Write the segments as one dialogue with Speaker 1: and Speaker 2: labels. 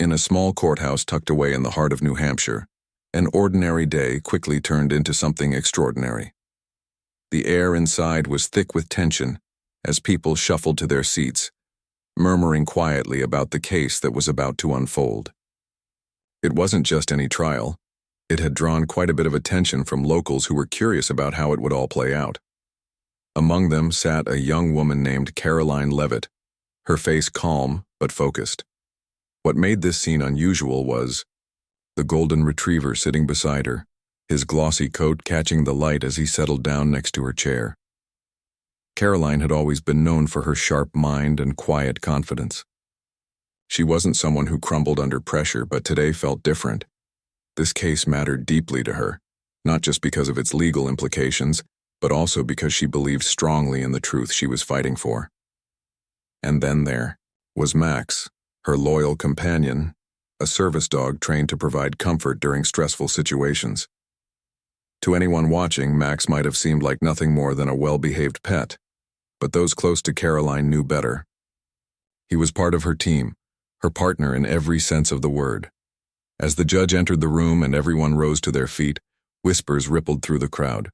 Speaker 1: In a small courthouse tucked away in the heart of New Hampshire, an ordinary day quickly turned into something extraordinary. The air inside was thick with tension as people shuffled to their seats, murmuring quietly about the case that was about to unfold. It wasn't just any trial. It had drawn quite a bit of attention from locals who were curious about how it would all play out. Among them sat a young woman named Karoline Leavitt, her face calm but focused. What made this scene unusual was the golden retriever sitting beside her, his glossy coat catching the light as he settled down next to her chair. Karoline had always been known for her sharp mind and quiet confidence. She wasn't someone who crumbled under pressure, but today felt different. This case mattered deeply to her, not just because of its legal implications, but also because she believed strongly in the truth she was fighting for. And then there was Max, her loyal companion, a service dog trained to provide comfort during stressful situations. To anyone watching, Max might have seemed like nothing more than a well-behaved pet, but those close to Karoline knew better. He was part of her team, her partner in every sense of the word. As the judge entered the room and everyone rose to their feet, whispers rippled through the crowd.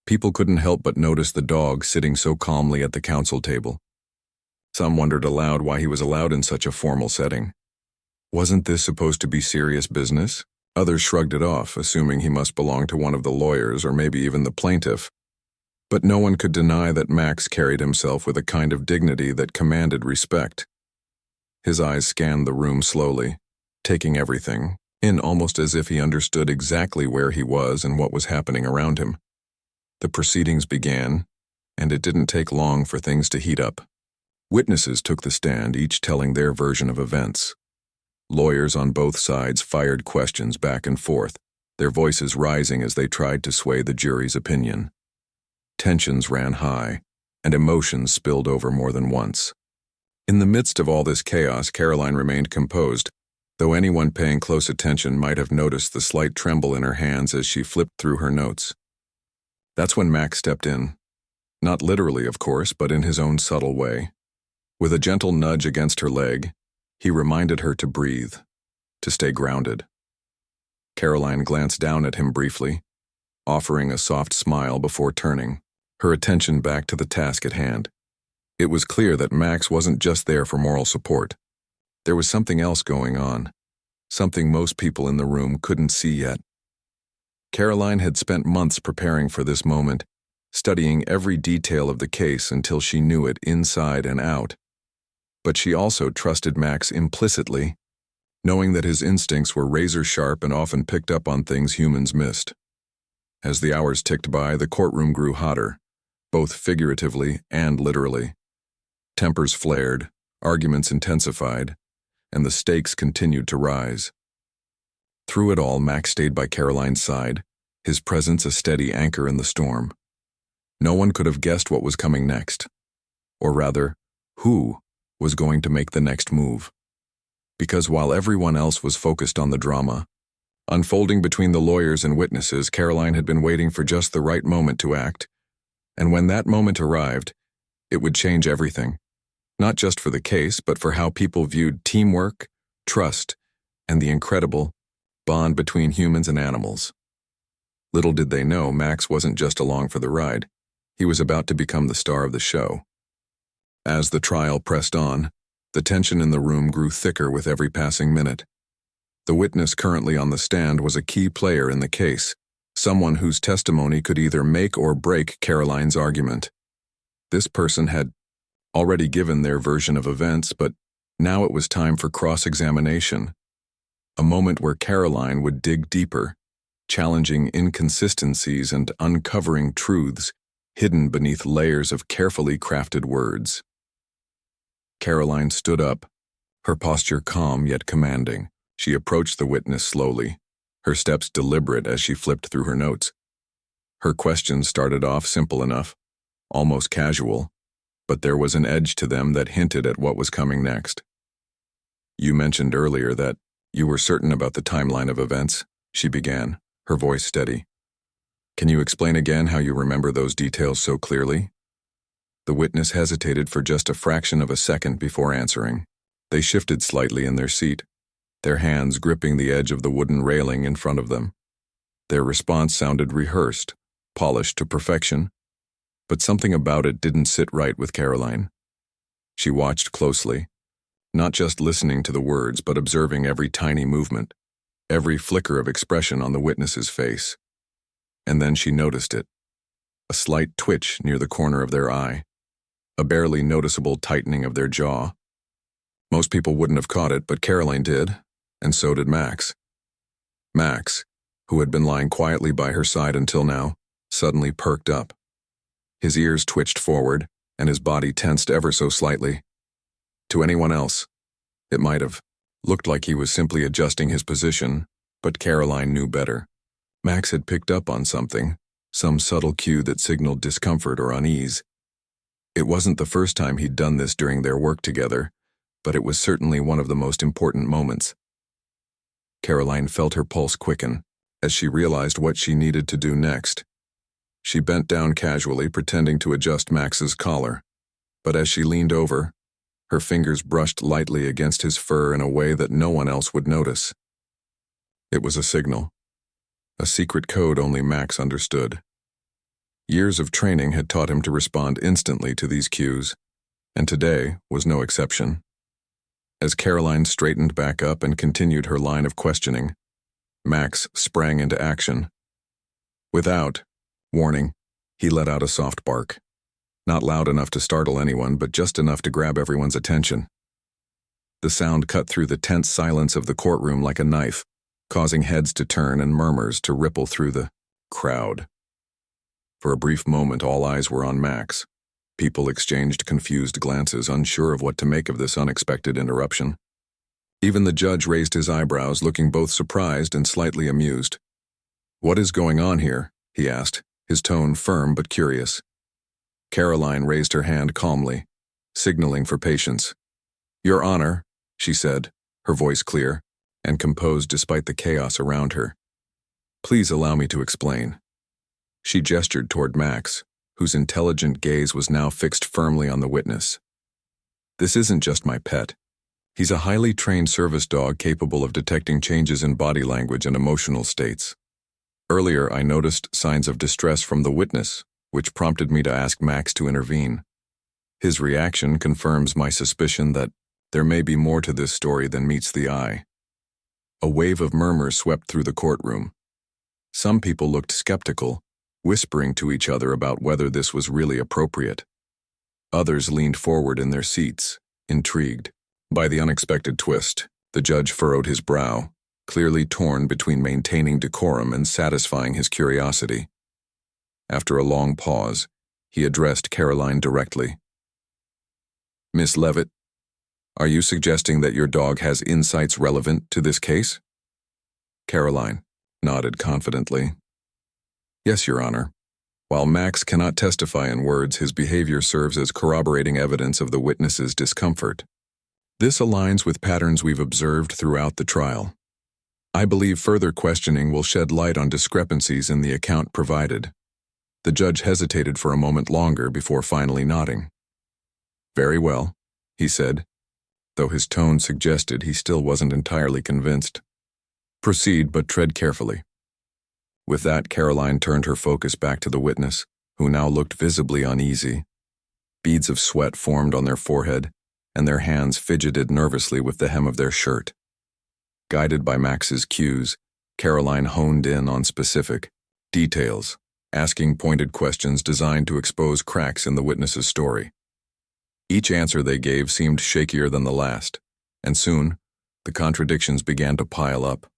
Speaker 1: People couldn't help but notice the dog sitting so calmly at the counsel table. Some wondered aloud why he was allowed in such a formal setting. Wasn't this supposed to be serious business? Others shrugged it off, assuming he must belong to one of the lawyers or maybe even the plaintiff. But no one could deny that Max carried himself with a kind of dignity that commanded respect. His eyes scanned the room slowly, taking everything in almost as if he understood exactly where he was and what was happening around him. The proceedings began, and it didn't take long for things to heat up. Witnesses took the stand, each telling their version of events. Lawyers on both sides fired questions back and forth, their voices rising as they tried to sway the jury's opinion. Tensions ran high, and emotions spilled over more than once. In the midst of all this chaos, Karoline remained composed, though anyone paying close attention might have noticed the slight tremble in her hands as she flipped through her notes. That's when Max stepped in. Not literally, of course, but in his own subtle way. With a gentle nudge against her leg, he reminded her to breathe, to stay grounded. Karoline glanced down at him briefly, offering a soft smile before turning, her attention back to the task at hand. It was clear that Max wasn't just there for moral support. There was something else going on, something most people in the room couldn't see yet. Karoline had spent months preparing for this moment, studying every detail of the case until she knew it inside and out. But she also trusted Max implicitly, knowing that his instincts were razor-sharp and often picked up on things humans missed. As the hours ticked by, the courtroom grew hotter, both figuratively and literally. Tempers flared, arguments intensified, and the stakes continued to rise. Through it all, Max stayed by Karoline's side, his presence a steady anchor in the storm. No one could have guessed what was coming next, or rather, who was going to make the next move. Because while everyone else was focused on the drama, unfolding between the lawyers and witnesses, Karoline had been waiting for just the right moment to act, and when that moment arrived, it would change everything, not just for the case, but for how people viewed teamwork, trust, and the incredible bond between humans and animals. Little did they know, Max wasn't just along for the ride. He was about to become the star of the show. As the trial pressed on, the tension in the room grew thicker with every passing minute. The witness currently on the stand was a key player in the case, someone whose testimony could either make or break Karoline's argument. This person had already given their version of events, but now it was time for cross-examination, a moment where Karoline would dig deeper, challenging inconsistencies and uncovering truths hidden beneath layers of carefully crafted words. Karoline stood up, her posture calm yet commanding. She approached the witness slowly, her steps deliberate as she flipped through her notes. Her questions started off simple enough, almost casual, but there was an edge to them that hinted at what was coming next. "You mentioned earlier that you were certain about the timeline of events," she began, her voice steady. "Can you explain again how you remember those details so clearly?" The witness hesitated for just a fraction of a second before answering. They shifted slightly in their seat, their hands gripping the edge of the wooden railing in front of them. Their response sounded rehearsed, polished to perfection, but something about it didn't sit right with Karoline. She watched closely, not just listening to the words, but observing every tiny movement, every flicker of expression on the witness's face. And then she noticed it. A slight twitch near the corner of their eye, a barely noticeable tightening of their jaw. Most people wouldn't have caught it, but Karoline did, and so did Max. Max, who had been lying quietly by her side until now, suddenly perked up. His ears twitched forward, and his body tensed ever so slightly. To anyone else, it might have looked like he was simply adjusting his position, but Karoline knew better. Max had picked up on something, some subtle cue that signaled discomfort or unease. It wasn't the first time he'd done this during their work together, but it was certainly one of the most important moments. Karoline felt her pulse quicken as she realized what she needed to do next. She bent down casually, pretending to adjust Max's collar, but as she leaned over, her fingers brushed lightly against his fur in a way that no one else would notice. It was a signal, a secret code only Max understood. Years of training had taught him to respond instantly to these cues, and today was no exception. As Karoline straightened back up and continued her line of questioning, Max sprang into action. Without warning, he let out a soft bark. Not loud enough to startle anyone, but just enough to grab everyone's attention. The sound cut through the tense silence of the courtroom like a knife, causing heads to turn and murmurs to ripple through the crowd. For a brief moment, all eyes were on Max. People exchanged confused glances, unsure of what to make of this unexpected interruption. Even the judge raised his eyebrows, looking both surprised and slightly amused. "What is going on here?" he asked, his tone firm but curious. Karoline raised her hand calmly, signaling for patience. "Your Honor," she said, her voice clear and composed despite the chaos around her. "Please allow me to explain." She gestured toward Max, whose intelligent gaze was now fixed firmly on the witness. "This isn't just my pet. He's a highly trained service dog capable of detecting changes in body language and emotional states. Earlier, I noticed signs of distress from the witness, which prompted me to ask Max to intervene. His reaction confirms my suspicion that there may be more to this story than meets the eye." A wave of murmurs swept through the courtroom. Some people looked skeptical, whispering to each other about whether this was really appropriate. Others leaned forward in their seats, intrigued. By the unexpected twist, the judge furrowed his brow, clearly torn between maintaining decorum and satisfying his curiosity. After a long pause, he addressed Karoline directly. "Miss Leavitt, are you suggesting that your dog has insights relevant to this case?" Karoline nodded confidently. "Yes, Your Honor. While Max cannot testify in words, his behavior serves as corroborating evidence of the witness's discomfort. This aligns with patterns we've observed throughout the trial. I believe further questioning will shed light on discrepancies in the account provided." The judge hesitated for a moment longer before finally nodding. "Very well," he said, though his tone suggested he still wasn't entirely convinced. "Proceed, but tread carefully." With that, Karoline turned her focus back to the witness, who now looked visibly uneasy. Beads of sweat formed on their forehead, and their hands fidgeted nervously with the hem of their shirt. Guided by Max's cues, Karoline honed in on specific details, asking pointed questions designed to expose cracks in the witness's story. Each answer they gave seemed shakier than the last, and soon, the contradictions began to pile up.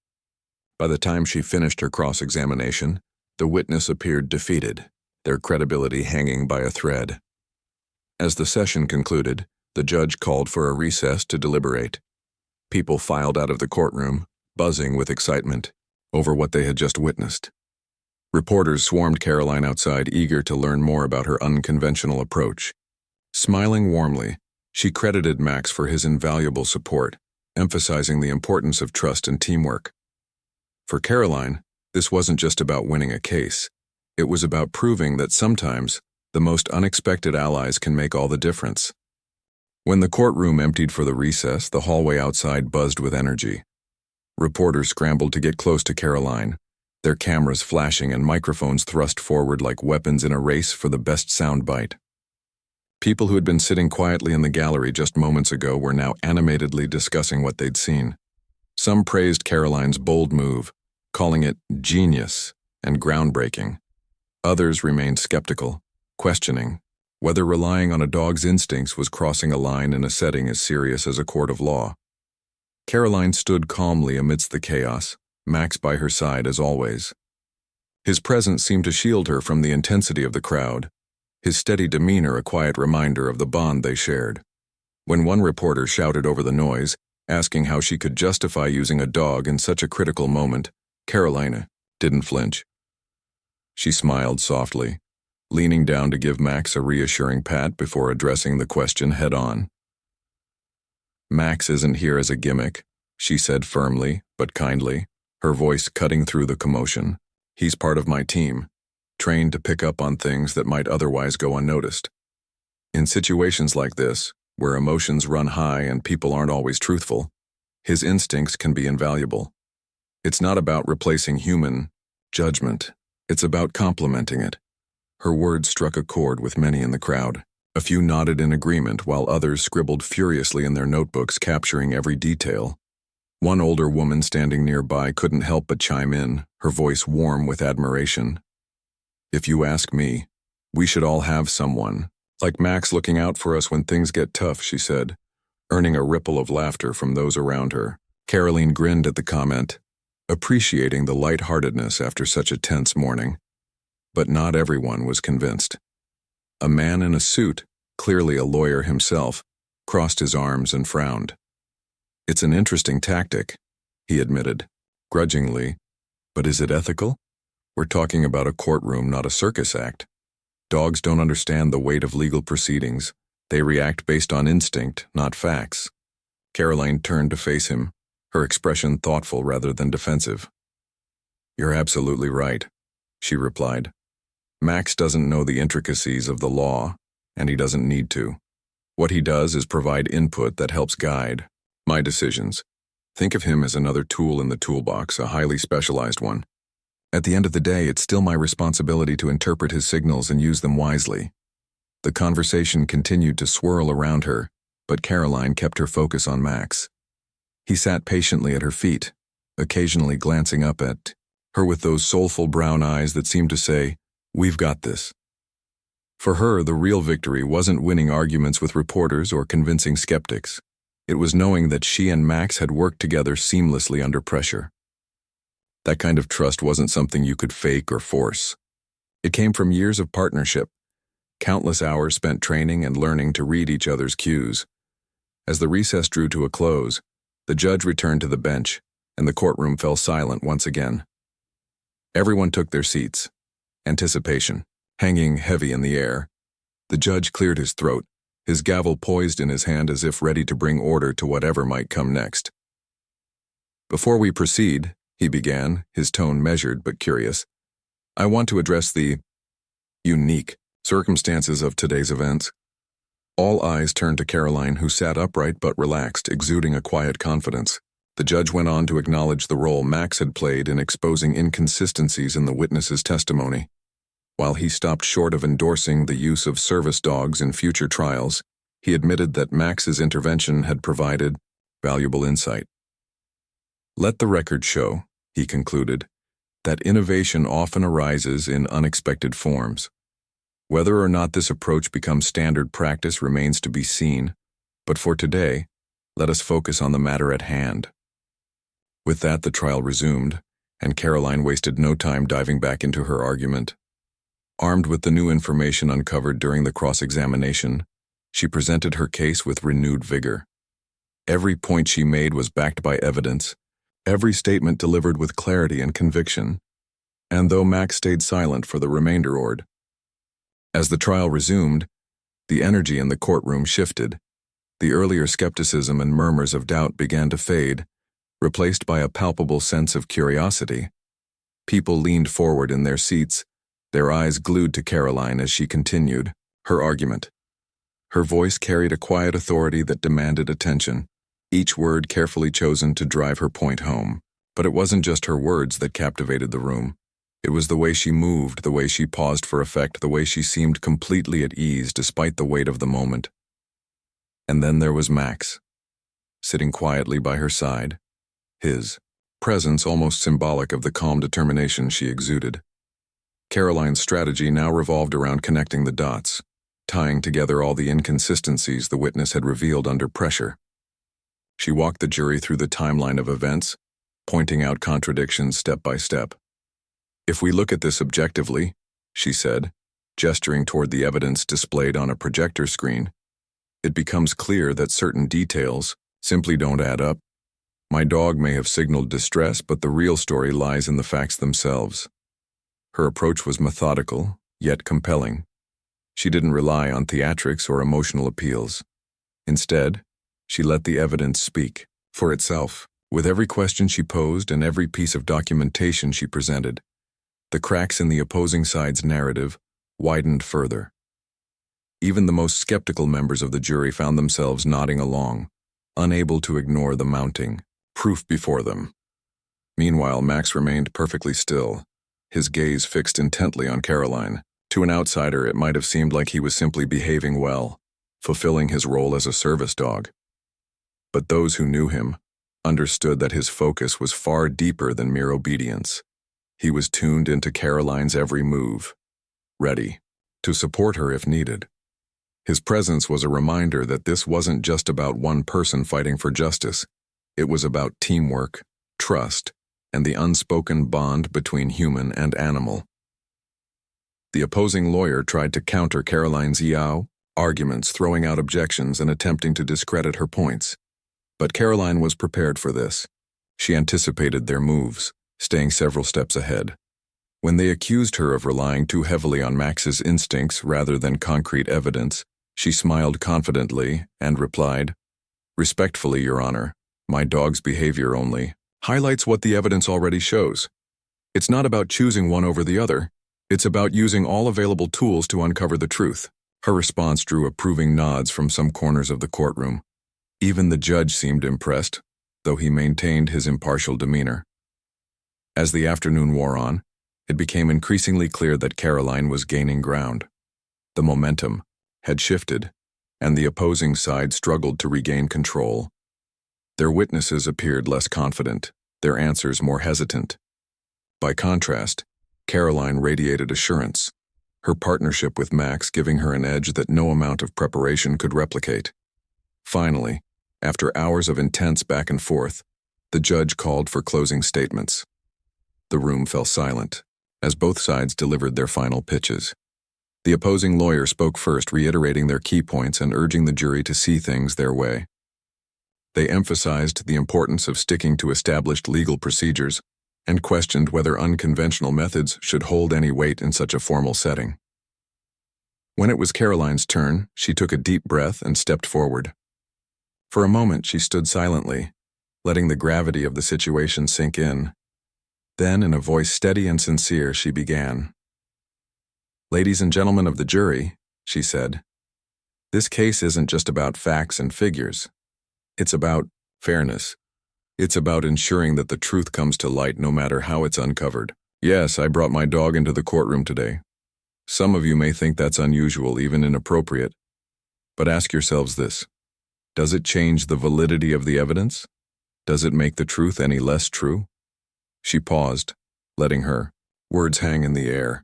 Speaker 1: By the time she finished her cross-examination, the witness appeared defeated, their credibility hanging by a thread. As the session concluded, the judge called for a recess to deliberate. People filed out of the courtroom, buzzing with excitement over what they had just witnessed. Reporters swarmed Karoline outside, eager to learn more about her unconventional approach. Smiling warmly, she credited Max for his invaluable support, emphasizing the importance of trust and teamwork. For Karoline, this wasn't just about winning a case. It was about proving that sometimes the most unexpected allies can make all the difference. When the courtroom emptied for the recess, the hallway outside buzzed with energy. Reporters scrambled to get close to Karoline, their cameras flashing and microphones thrust forward like weapons in a race for the best soundbite. People who had been sitting quietly in the gallery just moments ago were now animatedly discussing what they'd seen. Some praised Karoline's bold move, calling it genius and groundbreaking. Others remained skeptical, questioning whether relying on a dog's instincts was crossing a line in a setting as serious as a court of law. Karoline stood calmly amidst the chaos, Max by her side as always. His presence seemed to shield her from the intensity of the crowd, his steady demeanor a quiet reminder of the bond they shared. When one reporter shouted over the noise, asking how she could justify using a dog in such a critical moment, Karoline didn't flinch. She smiled softly, leaning down to give Max a reassuring pat before addressing the question head-on. "Max isn't here as a gimmick," she said firmly but kindly, her voice cutting through the commotion. "He's part of my team, trained to pick up on things that might otherwise go unnoticed. In situations like this, where emotions run high and people aren't always truthful, his instincts can be invaluable. It's not about replacing human judgment, it's about complementing it." Her words struck a chord with many in the crowd. A few nodded in agreement while others scribbled furiously in their notebooks, capturing every detail. One older woman standing nearby couldn't help but chime in, her voice warm with admiration. "If you ask me, we should all have someone like Max looking out for us when things get tough," she said, earning a ripple of laughter from those around her. Karoline grinned at the comment, appreciating the lightheartedness after such a tense morning. But not everyone was convinced. A man in a suit, clearly a lawyer himself, crossed his arms and frowned. "It's an interesting tactic," he admitted, grudgingly, "but is it ethical? We're talking about a courtroom, not a circus act. Dogs don't understand the weight of legal proceedings. They react based on instinct, not facts." Karoline turned to face him, her expression thoughtful rather than defensive. "You're absolutely right," she replied. "Max doesn't know the intricacies of the law, and he doesn't need to. What he does is provide input that helps guide my decisions. Think of him as another tool in the toolbox, a highly specialized one. At the end of the day, it's still my responsibility to interpret his signals and use them wisely." The conversation continued to swirl around her, but Karoline kept her focus on Max. He sat patiently at her feet, occasionally glancing up at her with those soulful brown eyes that seemed to say, "We've got this." For her, the real victory wasn't winning arguments with reporters or convincing skeptics. It was knowing that she and Max had worked together seamlessly under pressure. That kind of trust wasn't something you could fake or force. It came from years of partnership, countless hours spent training and learning to read each other's cues. As the recess drew to a close, the judge returned to the bench, and the courtroom fell silent once again. Everyone took their seats, anticipation hanging heavy in the air. The judge cleared his throat, his gavel poised in his hand as if ready to bring order to whatever might come next. "Before we proceed," he began, his tone measured but curious, "I want to address the unique circumstances of today's events." All eyes turned to Karoline, who sat upright but relaxed, exuding a quiet confidence. The judge went on to acknowledge the role Max had played in exposing inconsistencies in the witness's testimony. While he stopped short of endorsing the use of service dogs in future trials, he admitted that Max's intervention had provided valuable insight. "Let the record show," he concluded, "that innovation often arises in unexpected forms. Whether or not this approach becomes standard practice remains to be seen, but for today, let us focus on the matter at hand." With that, the trial resumed, and Karoline wasted no time diving back into her argument. Armed with the new information uncovered during the cross-examination, she presented her case with renewed vigor. Every point she made was backed by evidence, every statement delivered with clarity and conviction, and though Max stayed silent for the remainder ordered. As the trial resumed, the energy in the courtroom shifted. The earlier skepticism and murmurs of doubt began to fade, replaced by a palpable sense of curiosity. People leaned forward in their seats, their eyes glued to Karoline as she continued her argument. Her voice carried a quiet authority that demanded attention, each word carefully chosen to drive her point home. But it wasn't just her words that captivated the room. It was the way she moved, the way she paused for effect, the way she seemed completely at ease despite the weight of the moment. And then there was Max, sitting quietly by her side, his presence almost symbolic of the calm determination she exuded. Karoline's strategy now revolved around connecting the dots, tying together all the inconsistencies the witness had revealed under pressure. She walked the jury through the timeline of events, pointing out contradictions step by step. "If we look at this objectively," she said, gesturing toward the evidence displayed on a projector screen, "it becomes clear that certain details simply don't add up. My dog may have signaled distress, but the real story lies in the facts themselves." Her approach was methodical, yet compelling. She didn't rely on theatrics or emotional appeals. Instead, she let the evidence speak for itself. With every question she posed and every piece of documentation she presented, the cracks in the opposing side's narrative widened further. Even the most skeptical members of the jury found themselves nodding along, unable to ignore the mounting proof before them. Meanwhile, Max remained perfectly still, his gaze fixed intently on Karoline. To an outsider, it might have seemed like he was simply behaving well, fulfilling his role as a service dog. But those who knew him understood that his focus was far deeper than mere obedience. He was tuned into Karoline's every move, ready to support her if needed. His presence was a reminder that this wasn't just about one person fighting for justice. It was about teamwork, trust, and the unspoken bond between human and animal. The opposing lawyer tried to counter Karoline's arguments, throwing out objections and attempting to discredit her points. But Karoline was prepared for this. She anticipated their moves, staying several steps ahead. When they accused her of relying too heavily on Max's instincts rather than concrete evidence, she smiled confidently and replied, "Respectfully, Your Honor, my dog's behavior only highlights what the evidence already shows. It's not about choosing one over the other. It's about using all available tools to uncover the truth." Her response drew approving nods from some corners of the courtroom. Even the judge seemed impressed, though he maintained his impartial demeanor. As the afternoon wore on, it became increasingly clear that Karoline was gaining ground. The momentum had shifted, and the opposing side struggled to regain control. Their witnesses appeared less confident, their answers more hesitant. By contrast, Karoline radiated assurance, her partnership with Max giving her an edge that no amount of preparation could replicate. Finally, after hours of intense back and forth, the judge called for closing statements. The room fell silent as both sides delivered their final pitches. The opposing lawyer spoke first, reiterating their key points and urging the jury to see things their way. They emphasized the importance of sticking to established legal procedures and questioned whether unconventional methods should hold any weight in such a formal setting. When it was Karoline's turn, she took a deep breath and stepped forward. For a moment, she stood silently, letting the gravity of the situation sink in. Then, in a voice steady and sincere, she began. "Ladies and gentlemen of the jury," she said, "this case isn't just about facts and figures. It's about fairness. It's about ensuring that the truth comes to light no matter how it's uncovered. Yes, I brought my dog into the courtroom today. Some of you may think that's unusual, even inappropriate. But ask yourselves this. Does it change the validity of the evidence? Does it make the truth any less true?" She paused, letting her words hang in the air.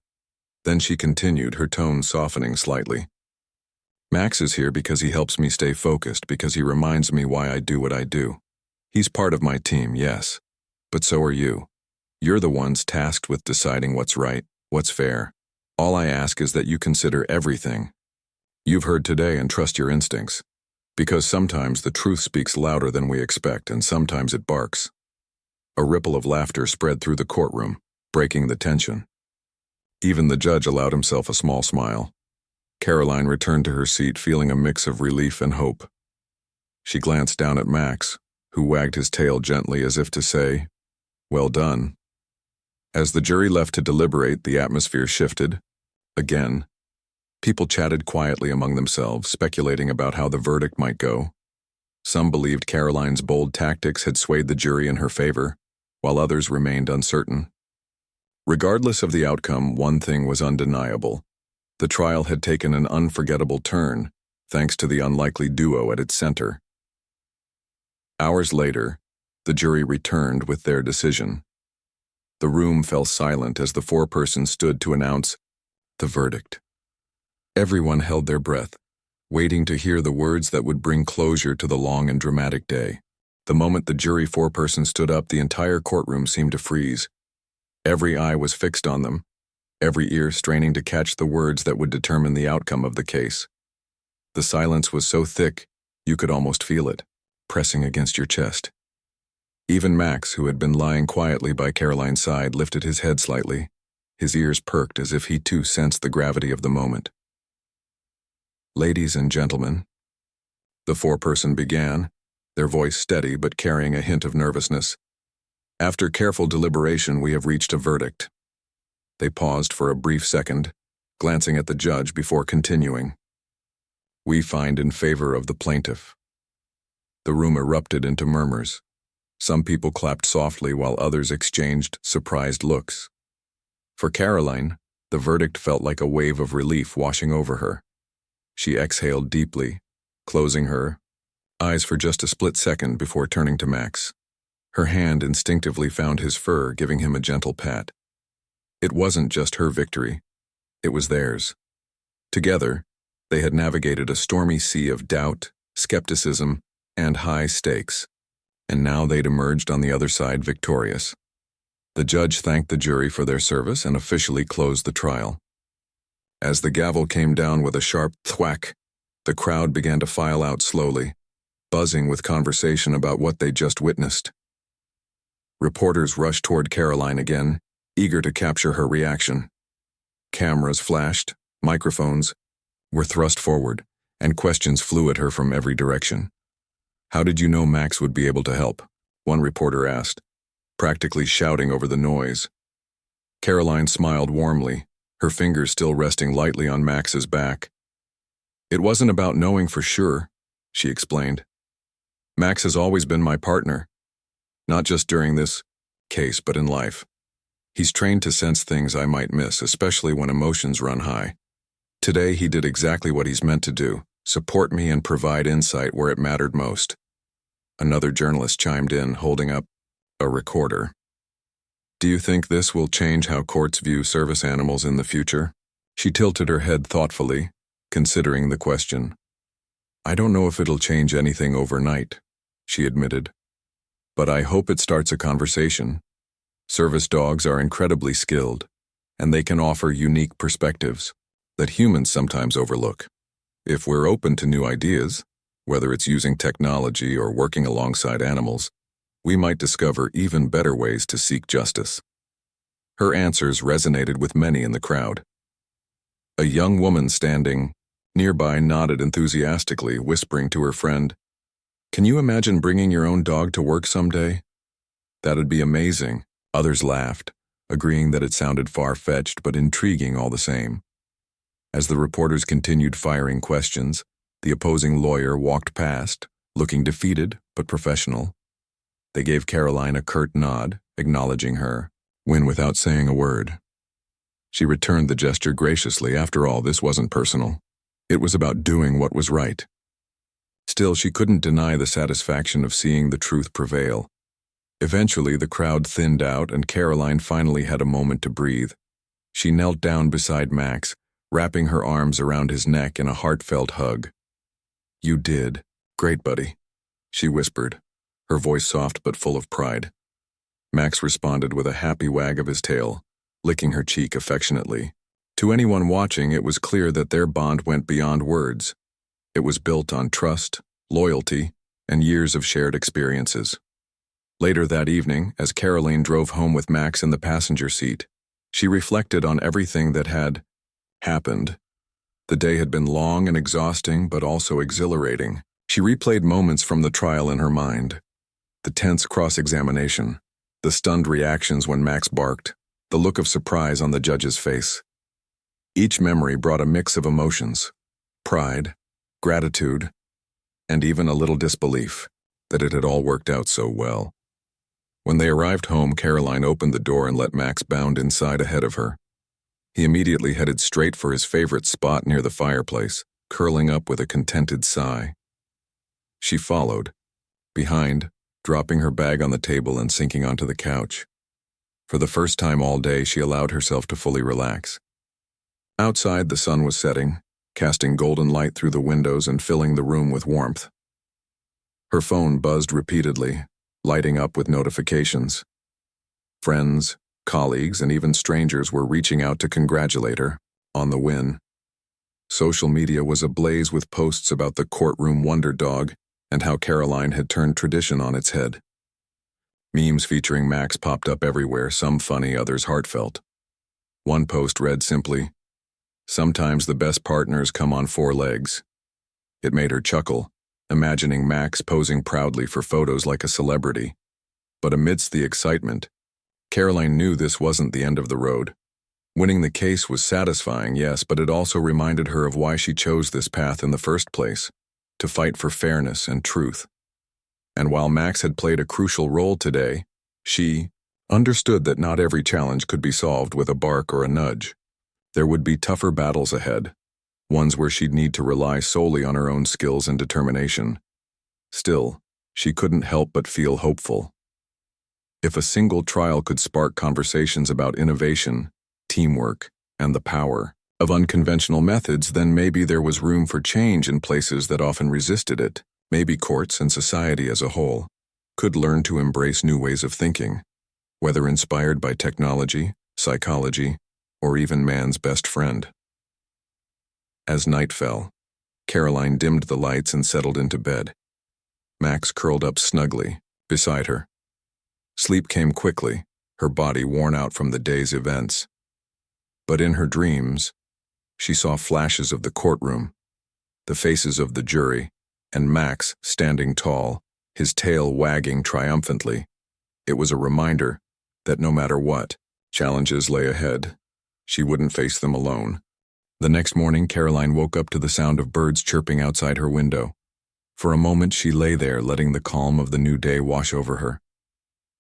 Speaker 1: Then she continued, her tone softening slightly. "Max is here because he helps me stay focused, because he reminds me why I do what I do. He's part of my team, yes, but so are you. You're the ones tasked with deciding what's right, what's fair. All I ask is that you consider everything you've heard today and trust your instincts. Because sometimes the truth speaks louder than we expect, and sometimes it barks." A ripple of laughter spread through the courtroom, breaking the tension. Even the judge allowed himself a small smile. Karoline returned to her seat, feeling a mix of relief and hope. She glanced down at Max, who wagged his tail gently as if to say, "Well done." As the jury left to deliberate, the atmosphere shifted. Again, people chatted quietly among themselves, speculating about how the verdict might go. Some believed Karoline's bold tactics had swayed the jury in her favor, while others remained uncertain. Regardless of the outcome, one thing was undeniable. The trial had taken an unforgettable turn, thanks to the unlikely duo at its center. Hours later, the jury returned with their decision. The room fell silent as the foreperson stood to announce the verdict. Everyone held their breath, waiting to hear the words that would bring closure to the long and dramatic day. The moment the jury foreperson stood up, the entire courtroom seemed to freeze. Every eye was fixed on them, every ear straining to catch the words that would determine the outcome of the case. The silence was so thick, you could almost feel it, pressing against your chest. Even Max, who had been lying quietly by Karoline's side, lifted his head slightly. His ears perked as if he too sensed the gravity of the moment. "Ladies and gentlemen," the foreperson began, their voice steady but carrying a hint of nervousness. "After careful deliberation, we have reached a verdict." They paused for a brief second, glancing at the judge before continuing. "We find in favor of the plaintiff." The room erupted into murmurs. Some people clapped softly while others exchanged surprised looks. For Karoline, the verdict felt like a wave of relief washing over her. She exhaled deeply, closing her eyes for just a split second before turning to Max. Her hand instinctively found his fur, giving him a gentle pat. It wasn't just her victory. It was theirs. Together, they had navigated a stormy sea of doubt, skepticism, and high stakes, and now they'd emerged on the other side victorious. The judge thanked the jury for their service and officially closed the trial. As the gavel came down with a sharp thwack, the crowd began to file out slowly, buzzing with conversation about what they'd just witnessed. Reporters rushed toward Karoline again, eager to capture her reaction. Cameras flashed, microphones were thrust forward, and questions flew at her from every direction. "How did you know Max would be able to help?" one reporter asked, practically shouting over the noise. Karoline smiled warmly, her fingers still resting lightly on Max's back. "It wasn't about knowing for sure," she explained. "Max has always been my partner, not just during this case, but in life. He's trained to sense things I might miss, especially when emotions run high. Today he did exactly what he's meant to do, support me and provide insight where it mattered most." Another journalist chimed in, holding up a recorder. "Do you think this will change how courts view service animals in the future?" She tilted her head thoughtfully, considering the question. "I don't know if it'll change anything overnight," she admitted. "But I hope it starts a conversation. Service dogs are incredibly skilled, and they can offer unique perspectives that humans sometimes overlook. If we're open to new ideas, whether it's using technology or working alongside animals, we might discover even better ways to seek justice." Her answers resonated with many in the crowd. A young woman standing nearby nodded enthusiastically, whispering to her friend, "Can you imagine bringing your own dog to work someday? That'd be amazing." Others laughed, agreeing that it sounded far-fetched but intriguing all the same. As the reporters continued firing questions, the opposing lawyer walked past, looking defeated but professional. They gave Karoline a curt nod, acknowledging her win without saying a word. She returned the gesture graciously. After all, this wasn't personal. It was about doing what was right. Still, she couldn't deny the satisfaction of seeing the truth prevail. Eventually, the crowd thinned out and Karoline finally had a moment to breathe. She knelt down beside Max, wrapping her arms around his neck in a heartfelt hug. "You did. Great, buddy," she whispered, her voice soft but full of pride. Max responded with a happy wag of his tail, licking her cheek affectionately. To anyone watching, it was clear that their bond went beyond words. It was built on trust, loyalty, and years of shared experiences. Later that evening, as Karoline drove home with Max in the passenger seat, she reflected on everything that had happened. The day had been long and exhausting, but also exhilarating. She replayed moments from the trial in her mind. The tense cross-examination, the stunned reactions when Max barked, the look of surprise on the judge's face. Each memory brought a mix of emotions: pride, gratitude, and even a little disbelief that it had all worked out so well. When they arrived home, Karoline opened the door and let Max bound inside ahead of her. He immediately headed straight for his favorite spot near the fireplace, curling up with a contented sigh. She followed, behind, dropping her bag on the table and sinking onto the couch. For the first time all day, she allowed herself to fully relax. Outside, the sun was setting, casting golden light through the windows and filling the room with warmth. Her phone buzzed repeatedly, lighting up with notifications. Friends, colleagues, and even strangers were reaching out to congratulate her on the win. Social media was ablaze with posts about the courtroom wonder dog and how Karoline had turned tradition on its head. Memes featuring Max popped up everywhere, some funny, others heartfelt. One post read simply, "Sometimes the best partners come on 4 legs." It made her chuckle, imagining Max posing proudly for photos like a celebrity. But amidst the excitement, Karoline knew this wasn't the end of the road. Winning the case was satisfying, yes, but it also reminded her of why she chose this path in the first place, to fight for fairness and truth. And while Max had played a crucial role today, she understood that not every challenge could be solved with a bark or a nudge. There would be tougher battles ahead, ones where she'd need to rely solely on her own skills and determination. Still, she couldn't help but feel hopeful. If a single trial could spark conversations about innovation, teamwork, and the power of unconventional methods, then maybe there was room for change in places that often resisted it. Maybe courts and society as a whole could learn to embrace new ways of thinking, whether inspired by technology, psychology, or even man's best friend. As night fell, Karoline dimmed the lights and settled into bed. Max curled up snugly beside her. Sleep came quickly, her body worn out from the day's events. But in her dreams, she saw flashes of the courtroom, the faces of the jury, and Max standing tall, his tail wagging triumphantly. It was a reminder that no matter what challenges lay ahead, she wouldn't face them alone. The next morning, Karoline woke up to the sound of birds chirping outside her window. For a moment, she lay there, letting the calm of the new day wash over her.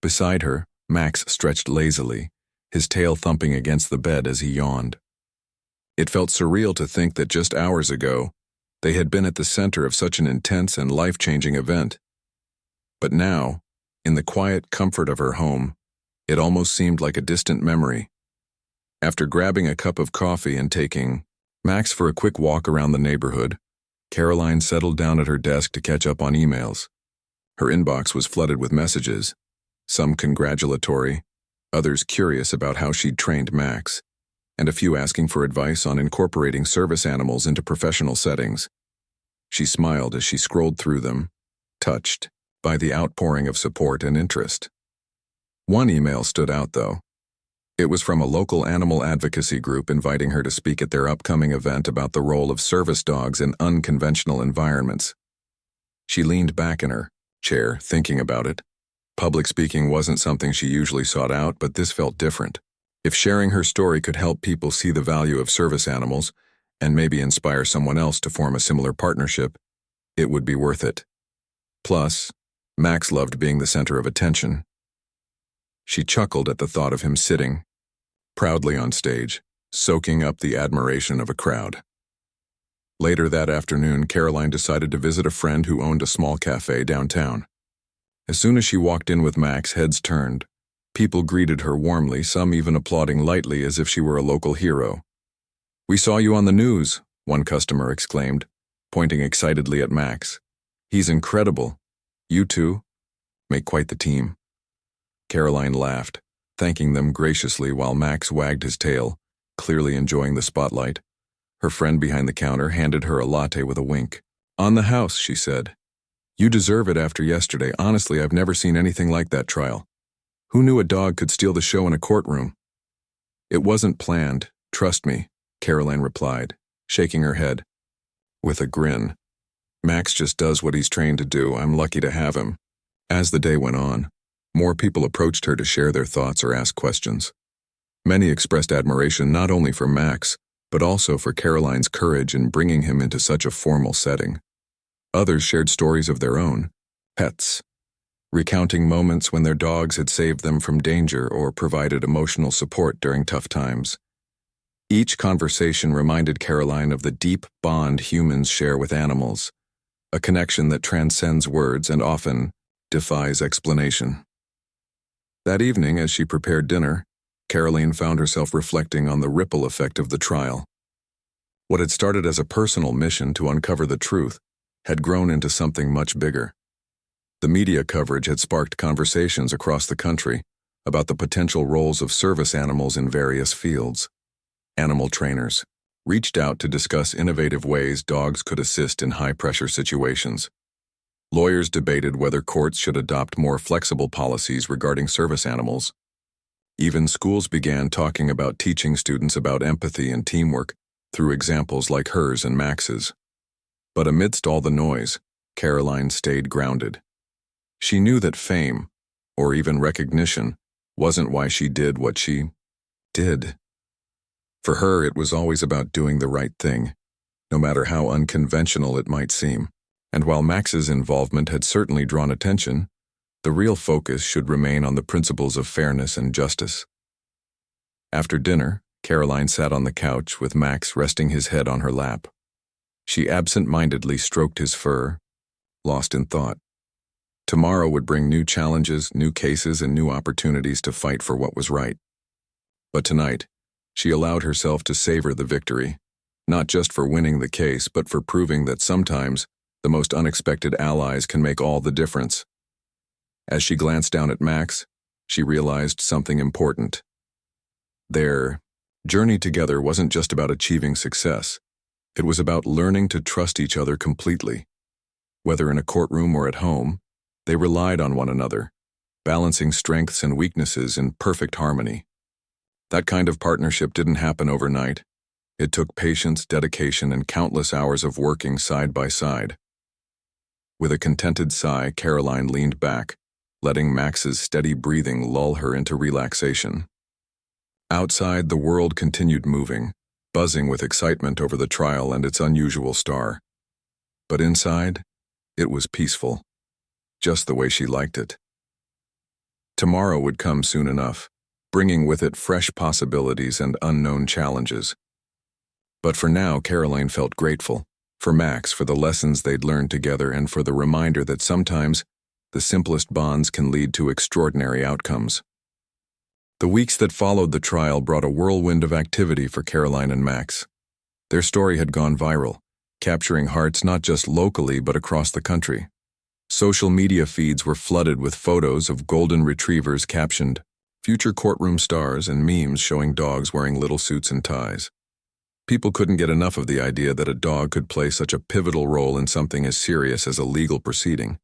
Speaker 1: Beside her, Max stretched lazily, his tail thumping against the bed as he yawned. It felt surreal to think that just hours ago, they had been at the center of such an intense and life-changing event. But now, in the quiet comfort of her home, it almost seemed like a distant memory. After grabbing a cup of coffee and taking Max for a quick walk around the neighborhood, Karoline settled down at her desk to catch up on emails. Her inbox was flooded with messages, some congratulatory, others curious about how she'd trained Max, and a few asking for advice on incorporating service animals into professional settings. She smiled as she scrolled through them, touched by the outpouring of support and interest. One email stood out, though. It was from a local animal advocacy group inviting her to speak at their upcoming event about the role of service dogs in unconventional environments. She leaned back in her chair, thinking about it. Public speaking wasn't something she usually sought out, but this felt different. If sharing her story could help people see the value of service animals, and maybe inspire someone else to form a similar partnership, it would be worth it. Plus, Max loved being the center of attention. She chuckled at the thought of him sitting, proudly on stage, soaking up the admiration of a crowd. Later that afternoon, Karoline decided to visit a friend who owned a small cafe downtown. As soon as she walked in with Max, heads turned. People greeted her warmly, some even applauding lightly as if she were a local hero. "We saw you on the news," one customer exclaimed, pointing excitedly at Max. "He's incredible. You two make quite the team." Karoline laughed, thanking them graciously while Max wagged his tail, clearly enjoying the spotlight. Her friend behind the counter handed her a latte with a wink. "On the house," she said. "You deserve it after yesterday. Honestly, I've never seen anything like that trial. Who knew a dog could steal the show in a courtroom?" "It wasn't planned, trust me," Karoline replied, shaking her head. With a grin. "Max just does what he's trained to do. I'm lucky to have him." As the day went on, more people approached her to share their thoughts or ask questions. Many expressed admiration not only for Max, but also for Karoline's courage in bringing him into such a formal setting. Others shared stories of their own, pets, recounting moments when their dogs had saved them from danger or provided emotional support during tough times. Each conversation reminded Karoline of the deep bond humans share with animals, a connection that transcends words and often defies explanation. That evening, as she prepared dinner, Karoline found herself reflecting on the ripple effect of the trial. What had started as a personal mission to uncover the truth had grown into something much bigger. The media coverage had sparked conversations across the country about the potential roles of service animals in various fields. Animal trainers reached out to discuss innovative ways dogs could assist in high-pressure situations. Lawyers debated whether courts should adopt more flexible policies regarding service animals. Even schools began talking about teaching students about empathy and teamwork through examples like hers and Max's. But amidst all the noise, Karoline stayed grounded. She knew that fame, or even recognition, wasn't why she did what she did. For her, it was always about doing the right thing, no matter how unconventional it might seem. And while Max's involvement had certainly drawn attention, the real focus should remain on the principles of fairness and justice. After dinner, Karoline sat on the couch with Max resting his head on her lap. She absent-mindedly stroked his fur, lost in thought. Tomorrow would bring new challenges, new cases, and new opportunities to fight for what was right. But tonight, she allowed herself to savor the victory, not just for winning the case, but for proving that sometimes the most unexpected allies can make all the difference. As she glanced down at Max, she realized something important. Their journey together wasn't just about achieving success. It was about learning to trust each other completely. Whether in a courtroom or at home, they relied on one another, balancing strengths and weaknesses in perfect harmony. That kind of partnership didn't happen overnight. It took patience, dedication, and countless hours of working side by side. With a contented sigh, Karoline leaned back, letting Max's steady breathing lull her into relaxation. Outside, the world continued moving, buzzing with excitement over the trial and its unusual star. But inside, it was peaceful, just the way she liked it. Tomorrow would come soon enough, bringing with it fresh possibilities and unknown challenges. But for now, Karoline felt grateful, for Max, for the lessons they'd learned together, and for the reminder that sometimes the simplest bonds can lead to extraordinary outcomes. The weeks that followed the trial brought a whirlwind of activity for Karoline and Max. Their story had gone viral, capturing hearts not just locally but across the country. Social media feeds were flooded with photos of golden retrievers captioned "Future Courtroom Stars" and memes showing dogs wearing little suits and ties. People couldn't get enough of the idea that a dog could play such a pivotal role in something as serious as a legal proceeding.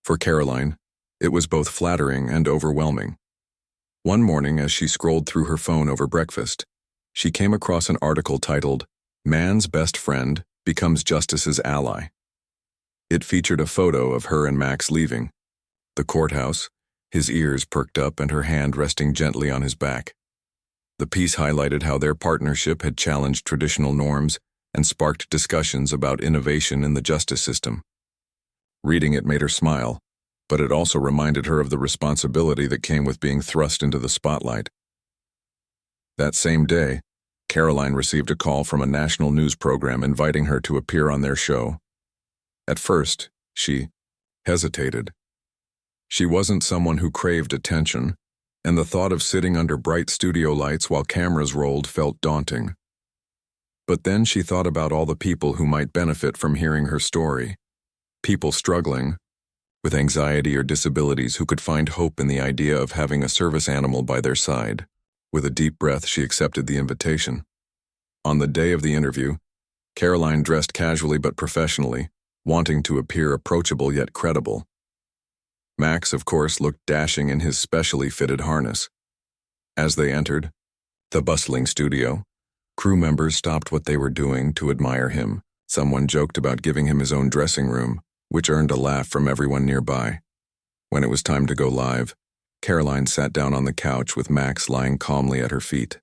Speaker 1: For Karoline, it was both flattering and overwhelming. One morning, as she scrolled through her phone over breakfast, she came across an article titled, "Man's Best Friend Becomes Justice's Ally." It featured a photo of her and Max leaving the courthouse, his ears perked up and her hand resting gently on his back. The piece highlighted how their partnership had challenged traditional norms and sparked discussions about innovation in the justice system. Reading it made her smile, but it also reminded her of the responsibility that came with being thrust into the spotlight. That same day, Karoline received a call from a national news program inviting her to appear on their show. At first, she hesitated. She wasn't someone who craved attention, and the thought of sitting under bright studio lights while cameras rolled felt daunting. But then she thought about all the people who might benefit from hearing her story. People struggling with anxiety or disabilities who could find hope in the idea of having a service animal by their side. With a deep breath, she accepted the invitation. On the day of the interview, Karoline dressed casually but professionally, wanting to appear approachable yet credible. Max, of course, looked dashing in his specially fitted harness. As they entered the bustling studio, crew members stopped what they were doing to admire him. Someone joked about giving him his own dressing room, which earned a laugh from everyone nearby. When it was time to go live, Karoline sat down on the couch with Max lying calmly at her feet.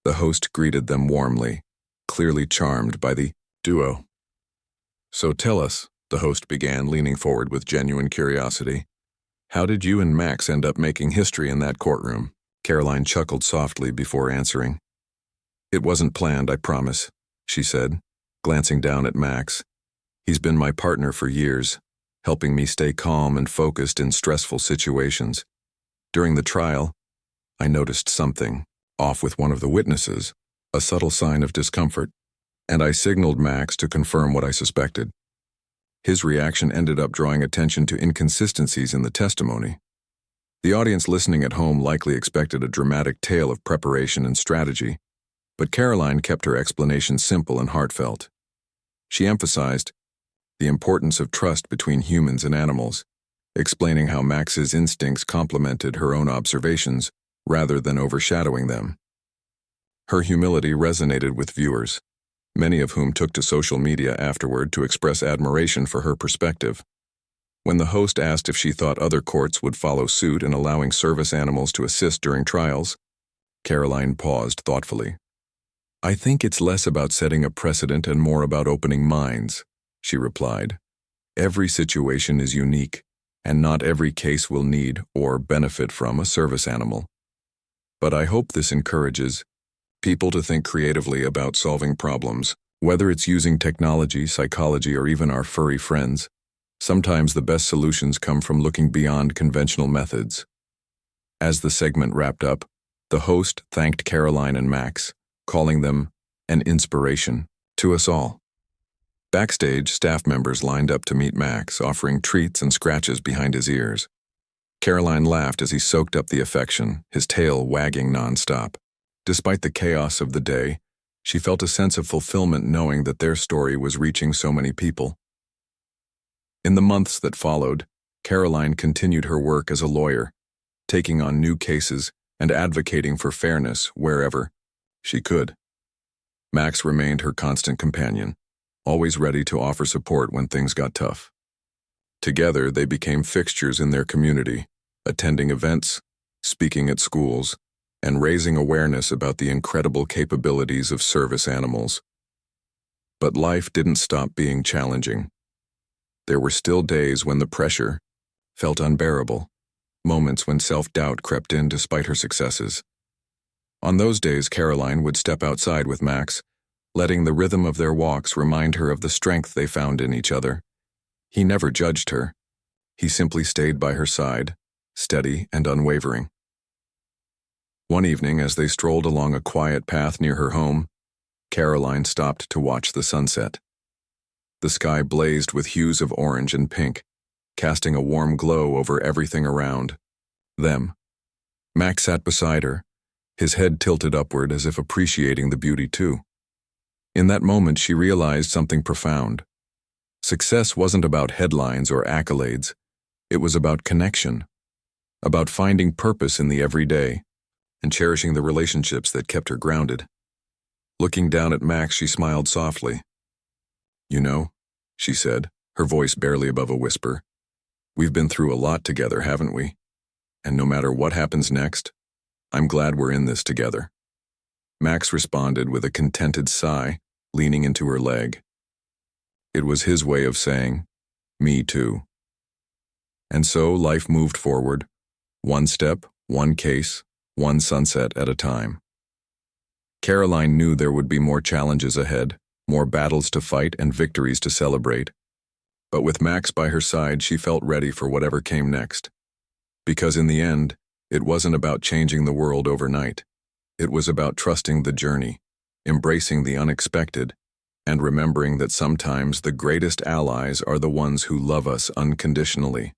Speaker 1: The host greeted them warmly, clearly charmed by the duo. "So tell us," the host began, leaning forward with genuine curiosity, How did you and Max end up making history in that courtroom? Karoline chuckled softly before answering. It wasn't planned, I promise, she said, glancing down at Max. He's been my partner for years, helping me stay calm and focused in stressful situations. During the trial, I noticed something off with one of the witnesses, a subtle sign of discomfort, and I signaled Max to confirm what I suspected. His reaction ended up drawing attention to inconsistencies in the testimony. The audience listening at home likely expected a dramatic tale of preparation and strategy, but Karoline kept her explanation simple and heartfelt. She emphasized the importance of trust between humans and animals, explaining how Max's instincts complemented her own observations rather than overshadowing them. Her humility resonated with viewers, many of whom took to social media afterward to express admiration for her perspective. When the host asked if she thought other courts would follow suit in allowing service animals to assist during trials, Karoline paused thoughtfully. I think it's less about setting a precedent and more about opening minds, she replied. Every situation is unique, and not every case will need or benefit from a service animal. But I hope this encourages people to think creatively about solving problems, whether it's using technology, psychology, or even our furry friends. Sometimes the best solutions come from looking beyond conventional methods. As the segment wrapped up, the host thanked Karoline and Max, calling them an inspiration to us all. Backstage, staff members lined up to meet Max, offering treats and scratches behind his ears. Karoline laughed as he soaked up the affection, his tail wagging nonstop. Despite the chaos of the day, she felt a sense of fulfillment knowing that their story was reaching so many people. In the months that followed, Karoline continued her work as a lawyer, taking on new cases and advocating for fairness wherever she could. Max remained her constant companion, always ready to offer support when things got tough. Together, they became fixtures in their community, attending events, speaking at schools, and raising awareness about the incredible capabilities of service animals. But life didn't stop being challenging. There were still days when the pressure felt unbearable, moments when self-doubt crept in despite her successes. On those days, Karoline would step outside with Max, letting the rhythm of their walks remind her of the strength they found in each other. He never judged her. He simply stayed by her side, steady and unwavering. One evening, as they strolled along a quiet path near her home, Karoline stopped to watch the sunset. The sky blazed with hues of orange and pink, casting a warm glow over everything around them. Max sat beside her, his head tilted upward as if appreciating the beauty too. In that moment, she realized something profound. Success wasn't about headlines or accolades. It was about connection, about finding purpose in the everyday, and cherishing the relationships that kept her grounded. Looking down at Max, she smiled softly. You know, she said, her voice barely above a whisper, we've been through a lot together, haven't we? And no matter what happens next, I'm glad we're in this together. Max responded with a contented sigh, leaning into her leg. It was his way of saying, me too. And so life moved forward, one step, one case, one sunset at a time. Karoline knew there would be more challenges ahead, more battles to fight and victories to celebrate. But with Max by her side, she felt ready for whatever came next. Because in the end, it wasn't about changing the world overnight. It was about trusting the journey, embracing the unexpected, and remembering that sometimes the greatest allies are the ones who love us unconditionally.